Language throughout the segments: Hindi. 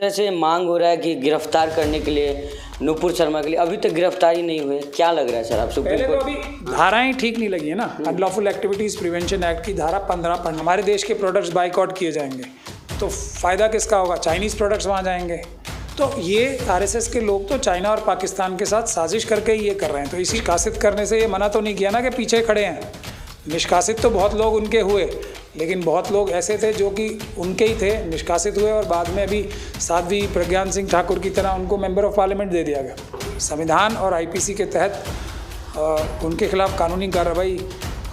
ऐसे मांग हो रहा है कि गिरफ्तार करने के लिए नुपुर शर्मा के लिए, अभी तक गिरफ्तारी नहीं हुई है, क्या लग रहा है सर आप सुप्रीम पहले तो कोर्ट? अभी धाराएं ठीक नहीं लगी है ना। अनलॉफुल एक्टिविटीज़ प्रिवेंशन एक्ट की धारा 15 पर हमारे देश के प्रोडक्ट्स बाइकआउट किए जाएंगे तो फ़ायदा किसका होगा? चाइनीज़ प्रोडक्ट्स वहाँ जाएंगे। तो ये आरएसएस के लोग तो चाइना और पाकिस्तान के साथ साजिश करके ही ये कर रहे हैं। तो इसी निष्कासित करने से ये मना तो नहीं किया ना कि पीछे खड़े हैं। निष्कासित तो बहुत लोग उनके हुए, लेकिन बहुत लोग ऐसे थे जो कि उनके ही थे, निष्कासित हुए और बाद में अभी साध्वी प्रज्ञान सिंह ठाकुर की तरह उनको मेंबर ऑफ पार्लियामेंट दे दिया गया। संविधान और आईपीसी के तहत उनके खिलाफ कानूनी कार्रवाई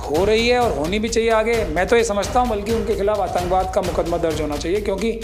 हो रही है और होनी भी चाहिए आगे। मैं तो ये समझता हूँ बल्कि उनके खिलाफ आतंकवाद का मुकदमा दर्ज होना चाहिए, क्योंकि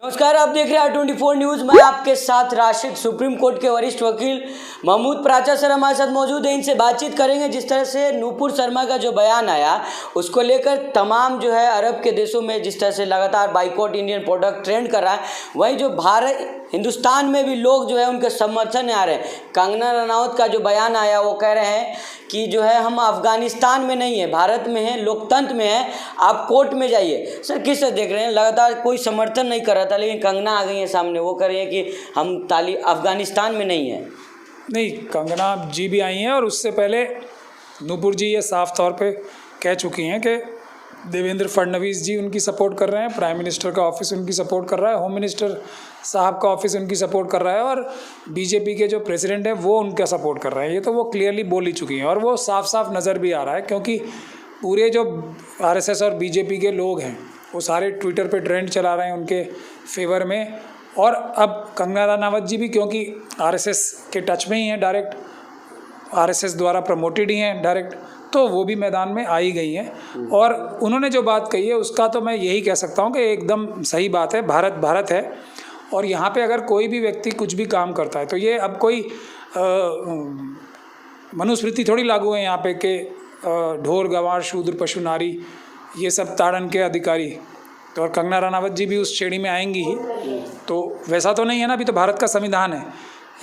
नमस्कार, आप देख रहे हैं R24 न्यूज़। मैं आपके साथ राशिद। सुप्रीम कोर्ट के वरिष्ठ वकील महमूद प्राचा सर हमारे साथ मौजूद हैं, इनसे बातचीत करेंगे। जिस तरह से नुपुर शर्मा का जो बयान आया उसको लेकर तमाम जो है अरब के देशों में जिस तरह से लगातार बाइकआउट इंडियन प्रोडक्ट ट्रेंड कर रहा है, वहीं जो भारत हिंदुस्तान में भी लोग जो है उनके समर्थन में आ रहे हैं। कंगना रनौत का जो बयान आया वो कह रहे हैं कि जो है हम अफगानिस्तान में नहीं है, भारत में है, लोकतंत्र में है, आप कोर्ट में जाइए। सर किस तरह देख रहे हैं? लगातार कोई समर्थन नहीं कर रहा था, लेकिन कंगना आ गई है सामने, वो कह रही है कि हम अफगानिस्तान में नहीं है। नहीं, कंगना जी भी आई हैं और उससे पहले नूपुर जी ये साफ तौर पे कह चुकी हैं कि देवेंद्र फडणवीस जी उनकी सपोर्ट कर रहे हैं, प्राइम मिनिस्टर का ऑफिस उनकी सपोर्ट कर रहा है, होम मिनिस्टर साहब का ऑफिस उनकी सपोर्ट कर रहा है और बीजेपी के जो प्रेसिडेंट हैं वो उनका सपोर्ट कर रहे हैं। ये तो वो क्लियरली बोल ही चुकी हैं और वो साफ साफ नज़र भी आ रहा है, क्योंकि पूरे जो आरएसएस और बीजेपी के लोग हैं वो सारे ट्विटर पे ट्रेंड चला रहे हैं उनके फेवर में। और अब कंगना रनावत जी भी, क्योंकि आरएसएस के टच में ही हैं, डायरेक्ट आरएसएस द्वारा प्रमोटेड ही हैं डायरेक्ट, तो वो भी मैदान में आ ही गई हैं। और उन्होंने जो बात कही है उसका तो मैं यही कह सकता हूँ कि एकदम सही बात है। भारत भारत है और यहाँ पे अगर कोई भी व्यक्ति कुछ भी काम करता है तो ये अब कोई मनुस्मृति थोड़ी लागू है यहाँ पे कि ढोर गंवार शूद्र पशु नारी ये सब ताड़न के अधिकारी। तो और कंगना रनावत जी भी उस श्रेणी में आएंगी ही, तो वैसा तो नहीं है ना। अभी तो भारत का संविधान है,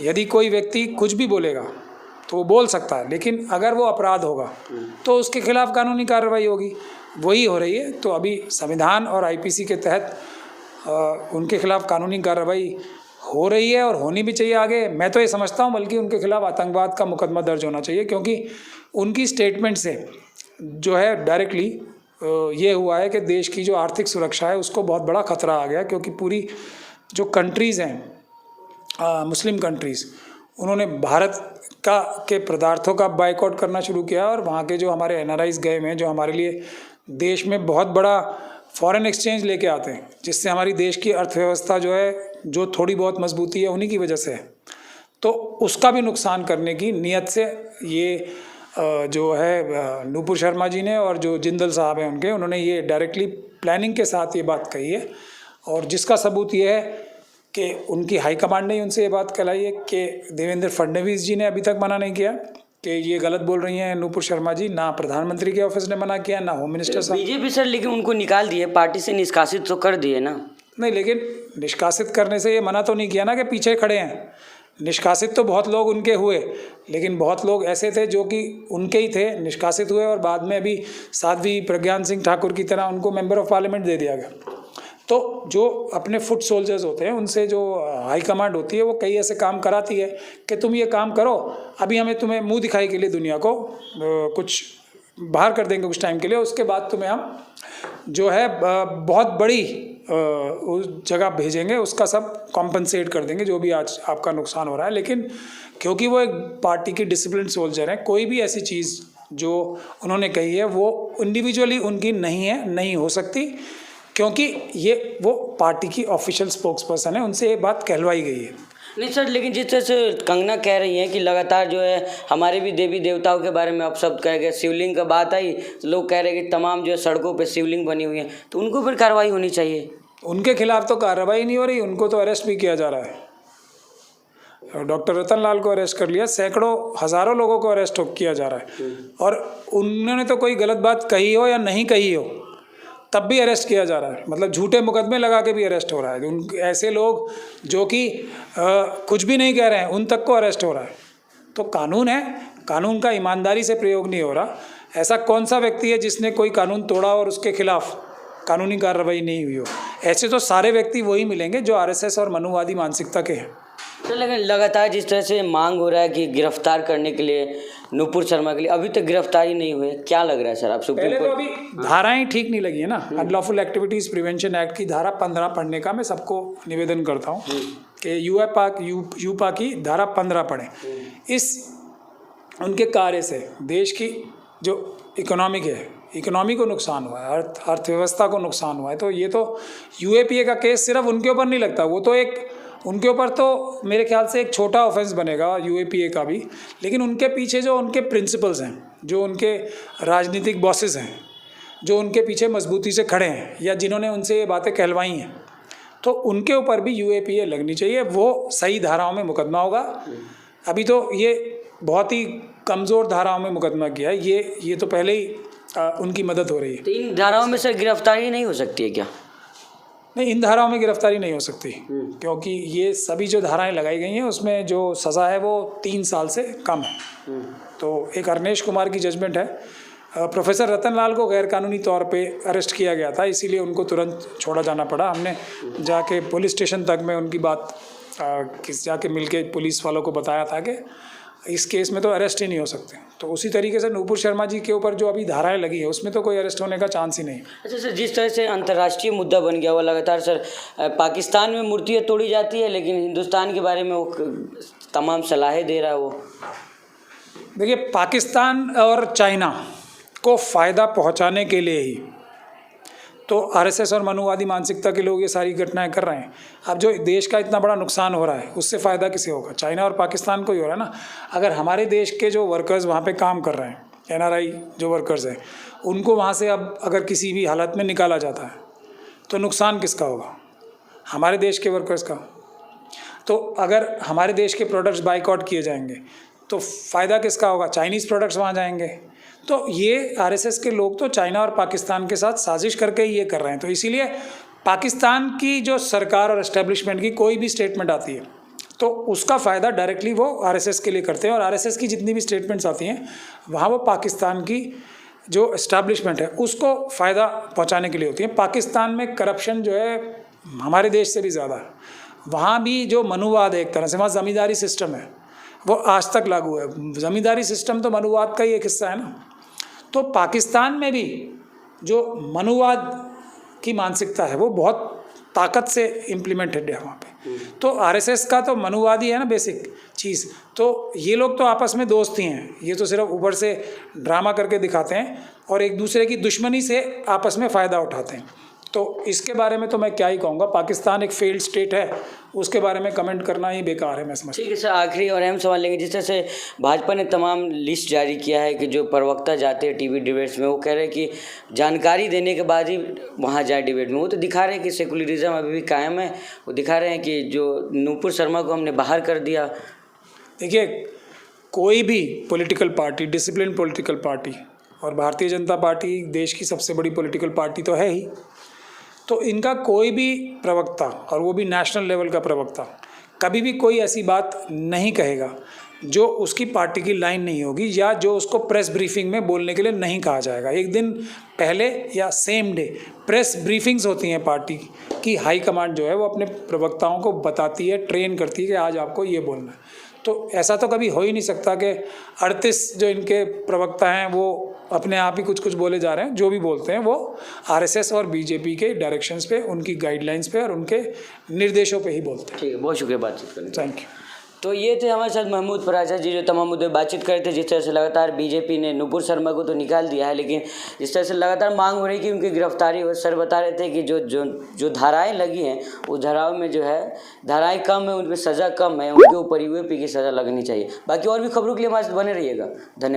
यदि कोई व्यक्ति कुछ भी बोलेगा तो वो बोल सकता है, लेकिन अगर वो अपराध होगा तो उसके खिलाफ कानूनी कार्रवाई होगी, वही हो रही है। तो अभी संविधान और आईपीसी के तहत उनके खिलाफ कानूनी कार्रवाई हो रही है और होनी भी चाहिए आगे। मैं तो ये समझता हूँ बल्कि उनके खिलाफ आतंकवाद का मुकदमा दर्ज होना चाहिए, क्योंकि उनकी स्टेटमेंट से जो है डायरेक्टली ये हुआ है कि देश की जो आर्थिक सुरक्षा है उसको बहुत बड़ा खतरा आ गया, क्योंकि पूरी जो कंट्रीज़ हैं मुस्लिम कंट्रीज़, उन्होंने भारत के पदार्थों का बाइकआउट करना शुरू किया और वहाँ के जो हमारे एनआरआईज गए हुए हैं, जो हमारे लिए देश में बहुत बड़ा फॉरेन एक्सचेंज लेके आते हैं, जिससे हमारी देश की अर्थव्यवस्था जो है, जो थोड़ी बहुत मजबूती है उन्हीं की वजह से है, तो उसका भी नुकसान करने की नीयत से ये जो है नुपुर शर्मा जी ने और जो जिंदल साहब हैं उन्होंने ये डायरेक्टली प्लानिंग के साथ ये बात कही है। और जिसका सबूत ये है कि उनकी हाईकमांड ने उनसे ये बात कहलाई है कि देवेंद्र फडणवीस जी ने अभी तक मना नहीं किया कि ये गलत बोल रही हैं नुपुर शर्मा जी, ना प्रधानमंत्री के ऑफिस ने मना किया, ना होम मिनिस्टर साहब। बीजेपी सर लेकिन उनको निकाल दिए, पार्टी से निष्कासित तो कर दिए ना। नहीं, लेकिन निष्कासित करने से ये मना तो नहीं किया ना कि पीछे खड़े हैं। निष्कासित तो बहुत लोग उनके हुए, लेकिन बहुत लोग ऐसे थे जो कि उनके ही थे, निष्कासित हुए और बाद में अभी साध्वी प्रज्ञान सिंह ठाकुर की तरह उनको मेंबर ऑफ पार्लियामेंट दे दिया गया। तो जो अपने फुट सोल्जर्स होते हैं उनसे जो हाई कमांड होती है वो कई ऐसे काम कराती है कि तुम ये काम करो, अभी हमें तुम्हें मुंह दिखाई के लिए दुनिया को कुछ बाहर कर देंगे कुछ टाइम के लिए, उसके बाद तुम्हें हम जो है बहुत बड़ी उस जगह भेजेंगे, उसका सब कॉम्पनसेट कर देंगे जो भी आज आपका नुकसान हो रहा है। लेकिन क्योंकि वो एक पार्टी की डिसिप्लिन सोल्जर है, कोई भी ऐसी चीज़ जो उन्होंने कही है वो इंडिविजुअली उनकी नहीं है, नहीं हो सकती, क्योंकि ये वो पार्टी की ऑफिशियल स्पोक्स पर्सन है, उनसे ये बात कहलवाई गई है। नहीं सर, लेकिन जिस तरह से कंगना कह रही हैं कि लगातार जो है हमारे भी देवी देवताओं के बारे में अब शब्द कह गए, शिवलिंग का बात आई तो लोग कह रहे हैं कि तमाम जो है सड़कों पे शिवलिंग बनी हुई है, तो उनको फिर कार्रवाई होनी चाहिए। उनके खिलाफ तो कार्रवाई नहीं हो रही, उनको तो अरेस्ट भी किया जा रहा है। डॉक्टर रतन लाल को अरेस्ट कर लिया, सैकड़ों हज़ारों लोगों को अरेस्ट किया जा रहा है, और उन्होंने तो कोई गलत बात कही हो या नहीं कही हो तब भी अरेस्ट किया जा रहा है, मतलब झूठे मुकदमे लगा के भी अरेस्ट हो रहा है। उन ऐसे लोग जो कि कुछ भी नहीं कह रहे हैं उन तक को अरेस्ट हो रहा है। तो कानून है, कानून का ईमानदारी से प्रयोग नहीं हो रहा। ऐसा कौन सा व्यक्ति है जिसने कोई कानून तोड़ा और उसके खिलाफ कानूनी कार्रवाई नहीं हुई हो। ऐसे तो सारे व्यक्ति वही मिलेंगे जो आरएसएस और मनुवादी मानसिकता के हैं। तो लेकिन लगातार जिस तरह से मांग हो रहा है कि गिरफ्तार करने के लिए नूपुर शर्मा के लिए, अभी तक गिरफ्तारी नहीं हुई है, क्या लग रहा है सर आप सुप्रीम पहले तो कोर्ट? अभी धाराएं ठीक नहीं लगी है ना। अनलॉफुल एक्टिविटीज प्रिवेंशन एक्ट की धारा 15 पढ़ने का मैं सबको निवेदन करता हूँ कि यूपा की धारा 15 पढ़ें। इस उनके कार्य से देश की जो इकोनॉमी को नुकसान हुआ है, अर्थव्यवस्था को नुकसान हुआ है। तो ये तो यूएपीए का केस सिर्फ उनके ऊपर नहीं लगता, वो तो उनके ऊपर तो मेरे ख्याल से एक छोटा ऑफेंस बनेगा यूएपीए का भी, लेकिन उनके पीछे जो उनके प्रिंसिपल्स हैं, जो उनके राजनीतिक बॉसेस हैं, जो उनके पीछे मजबूती से खड़े हैं या जिन्होंने उनसे ये बातें कहलवाई हैं, तो उनके ऊपर भी यूएपीए लगनी चाहिए। वो सही धाराओं में मुकदमा होगा। अभी तो ये बहुत ही कमज़ोर धाराओं में मुकदमा किया है, ये तो पहले ही उनकी मदद हो रही है। तो इन धाराओं में सर गिरफ्तारी नहीं हो सकती है क्या? नहीं, इन धाराओं में गिरफ्तारी नहीं हो सकती, क्योंकि ये सभी जो धाराएं लगाई गई हैं उसमें जो सज़ा है वो 3 साल से कम है। तो एक अरनेश कुमार की जजमेंट है। प्रोफेसर रतन लाल को गैरकानूनी तौर पे अरेस्ट किया गया था, इसीलिए उनको तुरंत छोड़ा जाना पड़ा। हमने जाके पुलिस स्टेशन तक में उनकी बात जाके मिल के पुलिस वालों को बताया था कि इस केस में तो अरेस्ट ही नहीं हो सकते। तो उसी तरीके से नूपुर शर्मा जी के ऊपर जो अभी धाराएं लगी है उसमें तो कोई अरेस्ट होने का चांस ही नहीं। अच्छा सर, जिस तरह से अंतर्राष्ट्रीय मुद्दा बन गया हुआ लगातार सर, पाकिस्तान में मूर्तियाँ तोड़ी जाती है लेकिन हिंदुस्तान के बारे में वो तमाम सलाहें दे रहा है। वो देखिए, पाकिस्तान और चाइना को फ़ायदा पहुंचाने के लिए ही तो आरएसएस और मनुवादी मानसिकता के लोग ये सारी घटनाएं कर रहे हैं। अब जो देश का इतना बड़ा नुकसान हो रहा है उससे फ़ायदा किसे होगा? चाइना और पाकिस्तान को ही हो रहा है ना। अगर हमारे देश के जो वर्कर्स वहाँ पे काम कर रहे हैं, एनआरआई जो वर्कर्स हैं, उनको वहाँ से अब अगर किसी भी हालत में निकाला जाता है तो नुकसान किसका होगा? हमारे देश के वर्कर्स का। तो अगर हमारे देश के प्रोडक्ट्स बाइकआउट किए जाएंगे तो फ़ायदा किसका होगा? चाइनीज़ प्रोडक्ट्स वहाँ जाएंगे। तो ये आरएसएस के लोग तो चाइना और पाकिस्तान के साथ साजिश करके ही ये कर रहे हैं। तो इसीलिए पाकिस्तान की जो सरकार और एस्टेब्लिशमेंट की कोई भी स्टेटमेंट आती है तो उसका फ़ायदा डायरेक्टली वो आरएसएस के लिए करते हैं। और आरएसएस की जितनी भी स्टेटमेंट्स आती हैं वहाँ वो पाकिस्तान की जो एस्टेब्लिशमेंट है उसको फ़ायदा पहुँचाने के लिए होती है। पाकिस्तान में करप्शन जो है हमारे देश से भी ज़्यादा है। वहाँ भी जो मनुवाद है, एक तरह से वहाँ ज़मींदारी सिस्टम है, वो आज तक लागू है। ज़मींदारी सिस्टम तो मनुवाद का ही एक हिस्सा है ना। तो पाकिस्तान में भी जो मनुवाद की मानसिकता है वो बहुत ताकत से इम्प्लीमेंटेड है वहाँ पे। तो आरएसएस का तो मनुवादी है ना बेसिक चीज़। तो ये लोग तो आपस में दोस्त ही हैं, ये तो सिर्फ ऊपर से ड्रामा करके दिखाते हैं और एक दूसरे की दुश्मनी से आपस में फ़ायदा उठाते हैं। तो इसके बारे में तो मैं क्या ही कहूँगा, पाकिस्तान एक फेल्ड स्टेट है, उसके बारे में कमेंट करना ही बेकार है, मैं समझता हूँ। ठीक है सर, आखिरी और अहम सवाल लेंगे। जिस तरह से भाजपा ने तमाम लिस्ट जारी किया है कि जो प्रवक्ता जाते हैं टीवी डिबेट्स में, वो कह रहे हैं कि जानकारी देने के बाद ही वहाँ जाए डिबेट में। वो तो दिखा रहे हैं कि सेकुलरिज्म अभी भी कायम है। वो दिखा रहे हैं कि जो नूपुर शर्मा को हमने बाहर कर दिया। देखिए, कोई भी political party, discipline political party, और भारतीय जनता पार्टी देश की सबसे बड़ी पॉलिटिकल पार्टी तो है ही, तो इनका कोई भी प्रवक्ता, और वो भी नेशनल लेवल का प्रवक्ता, कभी भी कोई ऐसी बात नहीं कहेगा जो उसकी पार्टी की लाइन नहीं होगी या जो उसको प्रेस ब्रीफिंग में बोलने के लिए नहीं कहा जाएगा। एक दिन पहले या सेम डे प्रेस ब्रीफिंग्स होती हैं। पार्टी की हाई कमांड जो है वो अपने प्रवक्ताओं को बताती है, ट्रेन करती है कि आज आपको ये बोलना है। तो ऐसा तो कभी हो ही नहीं सकता कि 38 जो इनके प्रवक्ता हैं वो अपने आप ही कुछ कुछ बोले जा रहे हैं। जो भी बोलते हैं वो आरएसएस और बीजेपी के डायरेक्शंस पे, उनकी गाइडलाइंस पे और उनके निर्देशों पे ही बोलते हैं। ठीक है, बहुत शुक्रिया बातचीत करने। Thank you. तो ये थे हमारे साथ महमूद फराजा जी, जो तमाम मुद्दे बातचीत कर रहे थे। जिस तरह से लगातार बीजेपी ने नूपुर शर्मा को तो निकाल दिया है, लेकिन जिस तरह से लगातार मांग हो रही कि उनकी गिरफ्तारी हो। सर बता रहे थे कि जो धाराएं लगी हैं उस धाराओं में जो है धाराएं कम है, उनमें सज़ा कम है, उनके ऊपर यूएपी की सज़ा लगनी चाहिए। बाकी और भी खबरों के लिए हमारे साथ बने रहिएगा। धन्यवाद।